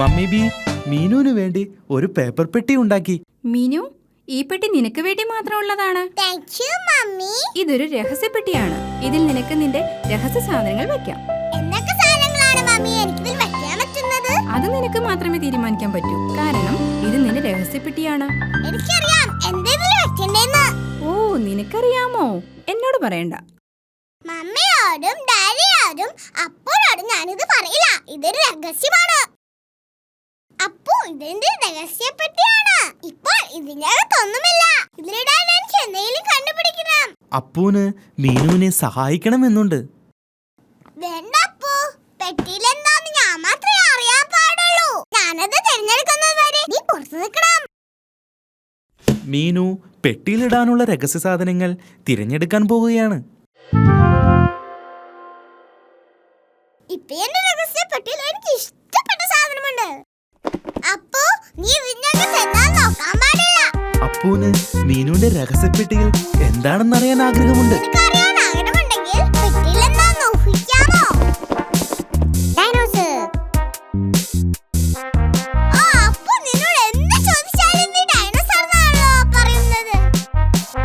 Mummy B മീനുവിന് വേണ്ടി ഒരു paper പെട്ടി ഉണ്ടാക്കി. മീനു, ഈ പെട്ടി നിനക്ക് വേണ്ടി മാത്രമുള്ളതാണ്. ഇതൊരു രഹസ്യപ്പെട്ടിയാണ്. ഇതിൽ നിനക്ക് നിന്റെ രഹസ്യ സാധനങ്ങൾ വെക്കാം. അത് നിനക്ക് മാത്രമേ തീരുമാനിക്കാൻ പറ്റൂ. കാരണം ഇത് നിന്റെ രഹസ്യപ്പെട്ടിയാണ്. ഓ, നിനക്കറിയാമോ? എന്നോട് പറയണ്ട. മമ്മിയോടും ഡാഡിയോടും അപ്പോഴോടും ഞാനിത് പറയില്ല. ഇതൊരു രഹസ്യമാണ്. അപ്പോ ഇതിന്റെ രഹസ്യപ്പെട്ടിയാണ്. ഇപ്പോൾ ഇതിനകത്തൊന്നുമില്ല. ഇതിലിടാൻ എനിക്ക് എന്തെങ്കിലും കണ്ടുപിടിക്കണം. അപ്പൂന് മീനുവിനെ സഹായിക്കണമെന്നുണ്ട്. വേണ്ട അപ്പു, പെട്ടിയിലെന്താന്ന് ഞാൻ മാത്രമേ അറിയാൻ പാടുള്ളൂ. ഞാനത് തിരഞ്ഞെടുക്കുന്നത് വരെ നീ പുറത്തു നിൽക്കണം. മീനു പെട്ടിയിലിടാനുള്ള രഹസ്യ സാധനങ്ങൾ തിരഞ്ഞെടുക്കാൻ പോവുകയാണ്. ഇപ്പൊ എന്റെ രഹസ്യപ്പെട്ടിയിൽ എനിക്ക് ഇഷ്ടപ്പെട്ട സാധനമുണ്ട്. അപ്പോ നീ ഇതിനകത്ത് എന്താന്ന് നോക്കാൻ പാടില്ല. അപ്പൂന് മീനുവിന്റെ രഹസ്യപ്പെട്ടിയിൽ എന്താണെന്നറിയാൻ ആഗ്രഹമുണ്ട്. അറിയാൻ ആഗ്രഹമുണ്ടെങ്കിൽ പെട്ടിയിൽ എന്താന്ന് ഊഹിക്കാമോ? ഡൈനോസർ. ആ, അപ്പോ നിന്നോട് എന്ത് ചോദിച്ചാലും നീ ഡൈനോസർ എന്നാണല്ലോ പറയുന്നത്.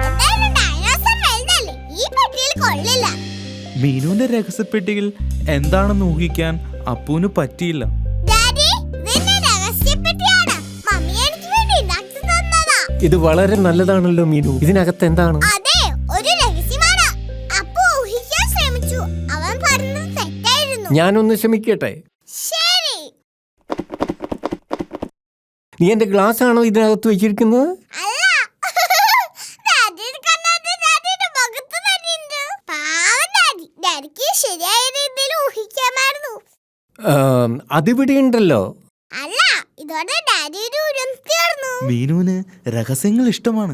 എന്തായാലും ഡൈനോസർ വലുതല്ലേ, ഈ പെട്ടിയിൽ കൊള്ളില്ല. മീനുവിന്റെ രഹസ്യപ്പെട്ടിയിൽ എന്താണെന്ന് ഊഹിക്കാൻ അപ്പൂന് പറ്റിയില്ല. ഇത് വളരെ നല്ലതാണല്ലോ മീനു. ഇതിനകത്ത് എന്താണ്? അതെ, ഒരു രഹസ്യമാണ്. അപ്പോ ഊഹിക്കാൻ ശ്രമിച്ചു. അവൻ പറഞ്ഞത് തെറ്റായിരുന്നു. ഞാനൊന്ന് ശ്രമിക്കട്ടെ. ശരി. നീ എന്റെ ഗ്ലാസ് ആണോ ഇതിനകത്ത് വെച്ചിരിക്കുന്നത്? അല്ല. ഡാഡിയുടെ മുഖത്ത് തന്നെയുണ്ട്. പാവം ഡാഡി. ഡാഡിക്ക് ശരിയായ രീതിയിൽ ഊഹിക്കാമായിരുന്നു. അതിവിടെ ഉണ്ടല്ലോ. അല്ല, ഇതോടെ ഡാഡിയുടെ ഉരം തീർന്നു. മീനുവിന് രഹസ്യങ്ങൾ ഇഷ്ടമാണ്.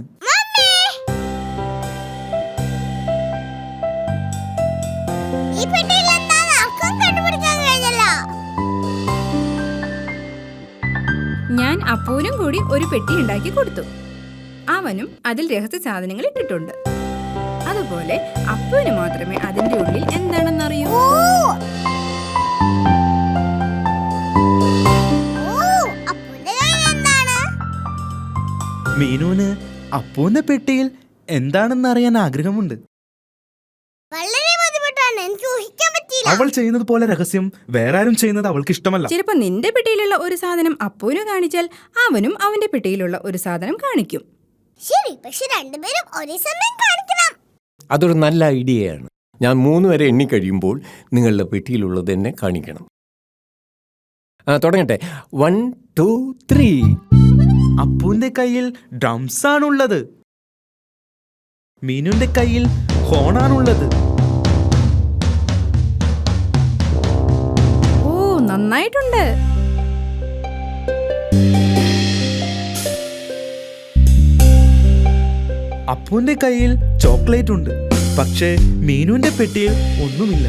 ഈ പെട്ടിയിൽ എന്താണെന്ന് ആർക്കും കണ്ടുപിടിക്കാൻ കഴിഞ്ഞല്ലോ. ഞാൻ അപ്പൂനും കൂടി ഒരു പെട്ടി ഉണ്ടാക്കി കൊടുത്തു. അവനും അതിൽ രഹസ്യ സാധനങ്ങൾ ഇട്ടിട്ടുണ്ട്. അതുപോലെ അപ്പൂന് മാത്രമേ അതിന്റെ ഉള്ളിൽ എന്താണെന്നറിയൂ. മീനുവിന് അപ്പൂന്റെ പെട്ടിയിൽ എന്താണെന്നറിയാൻ ആഗ്രഹമുണ്ട്. വളരെ ബുദ്ധിമുട്ടാണ്, എനിക്ക് ഊഹിക്കാൻ പറ്റില്ല. അവൾ ചെയ്യുന്നത് പോലെ രഹസ്യം വേറെ ആരും ചെയ്യുന്നത് അവൾക്ക് ഇഷ്ടമല്ല. ചിലപ്പോ നിന്റെ പെട്ടിയിലുള്ള ഒരു സാധനം അപ്പൂന് കാണിച്ചാൽ അവനും അവന്റെ പെട്ടിയിലുള്ള ഒരു സാധനം കാണിക്കും. ശരി, പക്ഷെ രണ്ടുപേരും ഒരേ സമയം കാണിക്കണം. അതൊരു നല്ല ഐഡിയയാണ്. ഞാൻ 3 വരെ എണ്ണിക്കഴിയുമ്പോൾ നിങ്ങളുടെ പെട്ടിയിലുള്ളത് എന്നെ കാണിക്കണം. തുടങ്ങട്ടെ. 1 2 3. അപ്പൂന്റെ കയ്യിൽ ഡ്രംസ് ആണുള്ളത്. മീനുവിന്റെ കയ്യിൽ ഹോണാണുള്ളത്. ഓ, നന്നായിട്ടുണ്ട്. അപ്പൂന്റെ കയ്യിൽ ചോക്ലേറ്റ് ഉണ്ട്. പക്ഷേ മീനുവിന്റെ പെട്ടിയിൽ ഒന്നുമില്ല.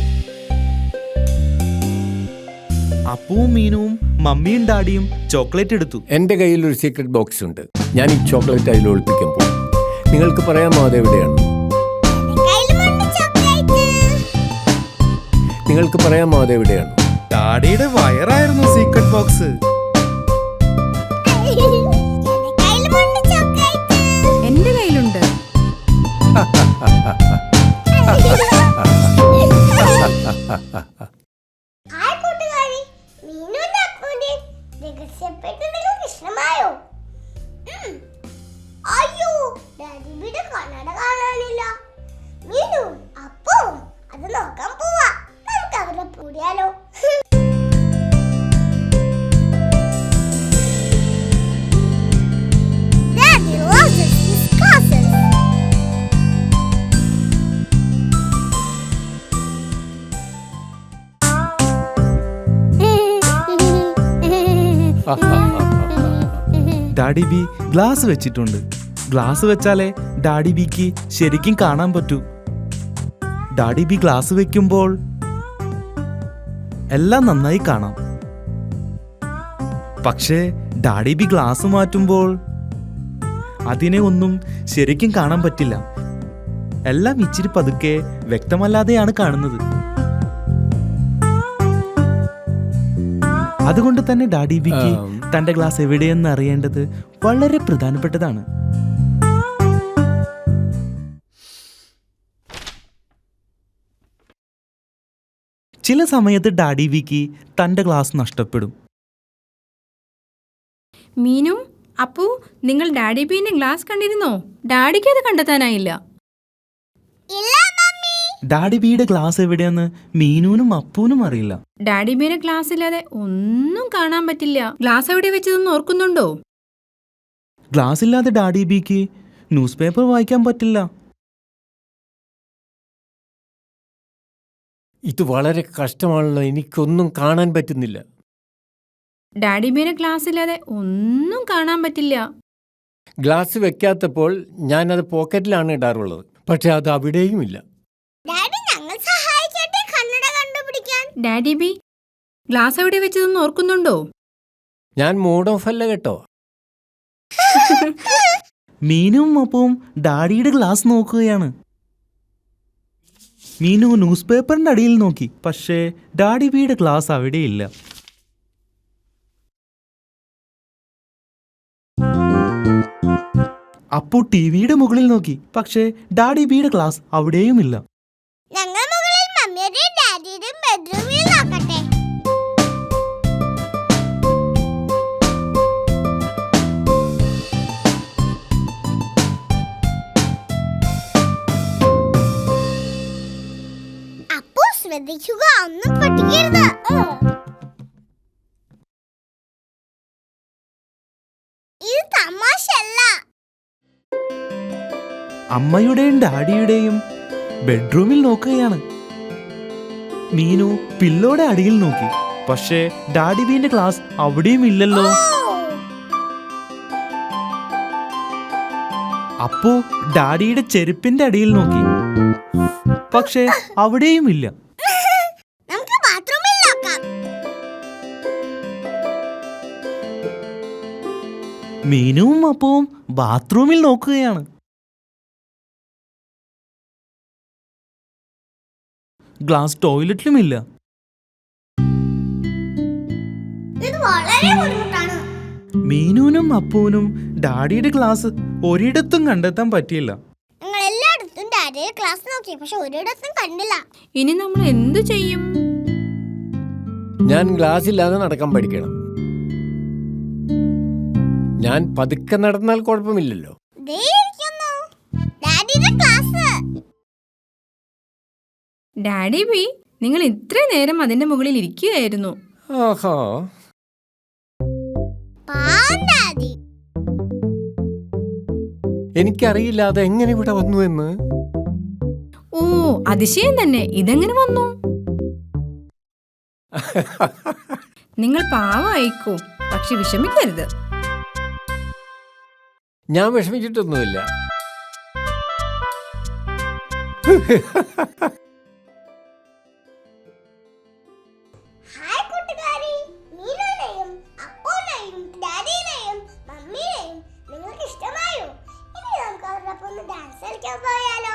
അപ്പുവും മീനുവും മമ്മിയും ഡാഡിയും ചോക്ലേറ്റ് എടുത്തു. എൻ്റെ കയ്യിൽ ഒരു സീക്രട്ട് ബോക്സ് ഉണ്ട്. ഞാൻ ഈ ചോക്ലേറ്റ് അതിൽ ഒളിപ്പിക്കാൻ പോകും. നിങ്ങൾക്ക് പറയാമോ അതെവിടെയാണ്? നിങ്ങൾക്ക് പറയാമോ അതെവിടെയാണ്? ഡാഡിയുടെ വയറായിരുന്നു സീക്രട്ട് ബോക്സ്. എന്റെ കയ്യിലുണ്ട്. ഇഷ്ടമായോ? അയ്യോ, ഡാഡിയുടെ കണ്ണട കാണാനില്ല. മീനു അപ്പോ അത് നോക്കാൻ പോവാ. നമുക്ക് അവരെ പൂടിയാലോ? Daddy loves his cousins. Daddy B glass വെച്ചിട്ടുണ്ട്. ഗ്ലാസ് വെച്ചാലേ ഡാഡി ബിക്ക് ശരിക്കും കാണാൻ പറ്റൂ. ഡാഡി ബി ഗ്ലാസ് വെക്കുമ്പോൾ എല്ലാം നന്നായി കാണാം. പക്ഷേ ഡാഡി ബി ഗ്ലാസ് മാറ്റുമ്പോൾ അതിനെ ഒന്നും ശരിക്കും കാണാൻ പറ്റില്ല. എല്ലാം ഇച്ചിരി പതുക്കെ വ്യക്തമല്ലാതെയാണ് കാണുന്നത്. അതുകൊണ്ട് തന്നെ ഡാഡി ബിക്ക് തന്റെ ക്ലാസ് എവിടെയെന്ന് അറിയേണ്ടത് വളരെ പ്രധാനപ്പെട്ടതാണ്. ചില സമയത്ത് ഡാഡി ബിക്ക് തന്റെ ക്ലാസ് നഷ്ടപ്പെടും. മീനു, അപ്പു, നിങ്ങൾ ഡാഡി ബീന്റെ ക്ലാസ് കണ്ടിരുന്നോ? ഡാഡിക്ക് അത് കണ്ടെത്താനായില്ല. ഇല്ല മമ്മി. ഡാഡി ബിയുടെ ക്ലാസ് എവിടെയെന്ന് മീനുവിനും അപ്പൂനും അറിയില്ല. ഡാഡി ബീന്റെ ക്ലാസ് ഇല്ലാതെ ഒന്നും കാണാൻ പറ്റില്ല. ക്ലാസ് എവിടെ വെച്ചതെന്ന് ഓർക്കുന്നുണ്ടോ? ക്ലാസ് ഇല്ലാതെ ഡാഡി ബിക്ക് ന്യൂസ് പേപ്പർ വായിക്കാൻ പറ്റില്ല. ഇത് വളരെ കഷ്ടമാണല്ലോ, എനിക്കൊന്നും കാണാൻ പറ്റുന്നില്ല. ഡാഡി ബീന്റെ ക്ലാസ് ഇല്ലാതെ ഒന്നും കാണാൻ പറ്റില്ല. ഗ്ലാസ് വെക്കാത്തപ്പോൾ ഞാനത് പോക്കറ്റിലാണ് ഇടാറുള്ളത്, പക്ഷെ അത് അവിടെയുമില്ല. ഡാഡി ഞങ്ങൾ സഹായിക്കട്ടെ കണ്ണട കണ്ടുപിടിക്കാൻ. ഡാഡി ബി, ഗ്ലാസ് എവിടെ വെച്ചതെന്ന് ഓർക്കുന്നുണ്ടോ? ഞാൻ മൂഡ് ഓഫ് അല്ല കേട്ടോ. മീനുവും അപ്പവും ഡാഡിയുടെ ക്ലാസ് നോക്കുകയാണ്. മീനു ന്യൂസ് പേപ്പറിന്റെ അടിയിൽ നോക്കി, പക്ഷേ ഡാഡി ബിയുടെ ക്ലാസ് അവിടെയില്ല. അപ്പു ടിവിയുടെ മുകളിൽ നോക്കി, പക്ഷേ ഡാഡി ബിയുടെ ക്ലാസ് അവിടെയുമില്ല. ഞങ്ങൾ മുകളിൽ മമ്മിയുടെയും ഡാഡിയുടെയും ബെഡ്റൂമിൽ നോക്കട്ടെ. അപ്പു ശ്രദ്ധിക്കുക, ഒന്നും പൊട്ടിക്കരുത്. ഇത് തമാശല്ല. അമ്മയുടെയും ഡാഡിയുടെയും ബെഡ്റൂമിൽ നോക്കുകയാണ്. മീനു പില്ലോടെ അടിയിൽ നോക്കി, പക്ഷേ ഡാഡി ബിന്റെ ക്ലാസ് അവിടെയും ഇല്ലല്ലോ. അപ്പു ഡാഡിയുടെ ചെരുപ്പിന്റെ അടിയിൽ നോക്കി, പക്ഷേ അവിടെയും ഇല്ല. നമുക്ക് ബാത്റൂമിൽ നോക്കാം. മീനുവും അപ്പവും ബാത്റൂമിൽ നോക്കുകയാണ്. ഗ്ലാസ് ടോയ്ലറ്റിലുമില്ല. ഇത് വളരെ ബുദ്ധിമുട്ടാണ്. മീനുവിനും അപ്പുവിനും ഡാഡിയുടെ ക്ലാസ് ഒരിടത്തും കണ്ടെത്താൻ പറ്റിയില്ല. ഞങ്ങൾ എല്ലായിടത്തും ഡാഡിയുടെ ക്ലാസ് നോക്കി, പക്ഷെ ഒരിടത്തും കണ്ടില്ല. ഇനി നമ്മൾ എന്തു ചെയ്യും? ഞാൻ ഗ്ലാസ് ഇല്ലാതെ നടക്കാൻ പഠിക്കണം. ഞാൻ പതുക്കെ നടന്നാൽ കുഴപ്പമില്ലല്ലോ. ദേ ഇരിക്കുന്നു ഡാഡിയുടെ ക്ലാസ്. ഡാഡി ബി, നിങ്ങൾ ഇത്രയും നേരം അതിന്റെ മുകളിൽ ഇരിക്കുകയായിരുന്നു. ആഹാ, പാവം ഡാഡി. എനിക്കറിയില്ല അത് എങ്ങനെ ഇവിടെ വന്നു എന്ന്. ഓ, അതിശയം തന്നെ. ഇതെങ്ങനെ വന്നു? നിങ്ങൾ പാവമായിക്കോ, പക്ഷെ വിഷമിക്കരുത്. ഞാൻ വിഷമിച്ചിട്ടൊന്നുമില്ല. ഹായ് കൂട്ടുകാരി, മീനുവിനെയും അപ്പൂനെയും ഡാഡിയെയും മമ്മിയെയും നിങ്ങൾക്ക് ഇഷ്ടമായോ? ഇനി നമുക്ക് അവരോടൊപ്പം ഒന്ന് ഡാൻസ് കളിക്കാൻ പോയാലോ?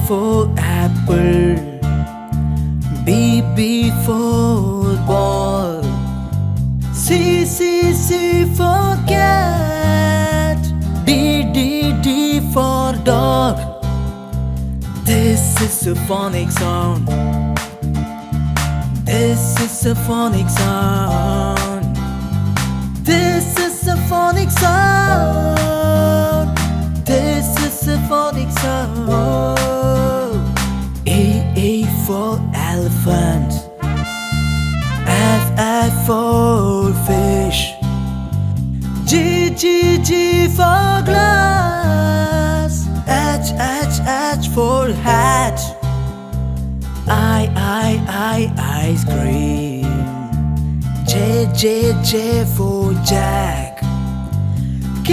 for apple, B for ball, C for cat, D for dog. This is a phonic sound. This is a phonic sound. This is a phonic sound. This is a phonic sound. A for elephant. F for fish. G for glass. H for hat. Ice cream. J for jack. K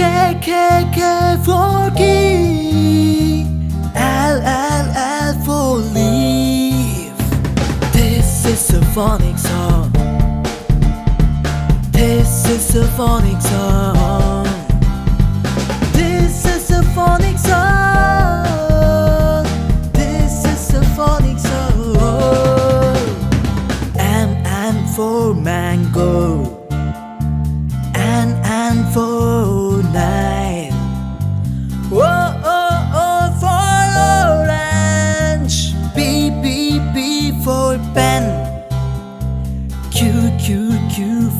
for key. L for leaf. This is a phonic sound. This is a phonic sound. This is a phonic sound. This is a phonic sound. M for mango. N for nine. O for orange. B for pen. Q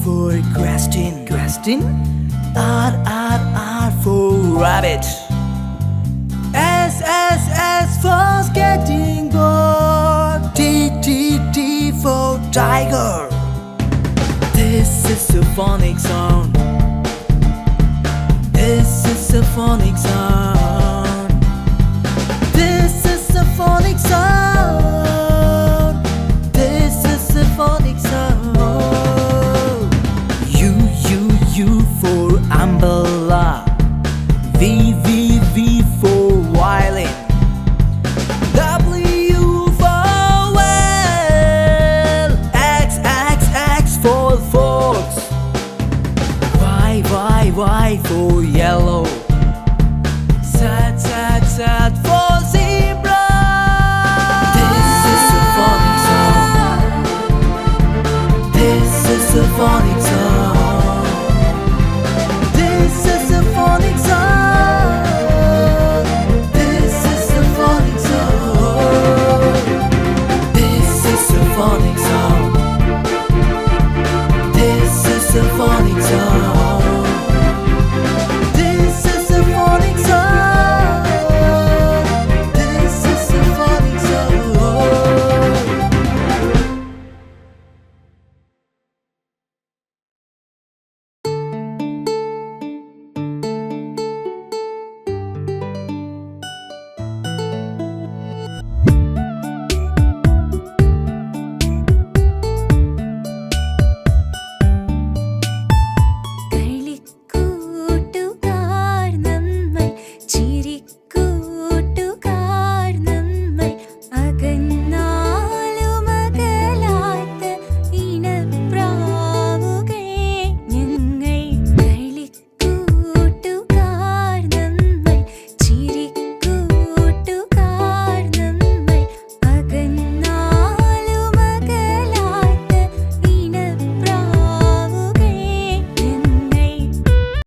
for question. R for rabbit. S for skating board. T for tiger. This is a phonic sound. This is a phonic sound. This is a phonic sound. This is a phonic sound. U for umbrella. V for violin. W for whale. X for fox. Y for yellow. Z for zebra. This is a phonic sound. This is a phonic sound. This is a phonic sound. This is a phonic sound. This is a phonic sound. This is a phonic sound.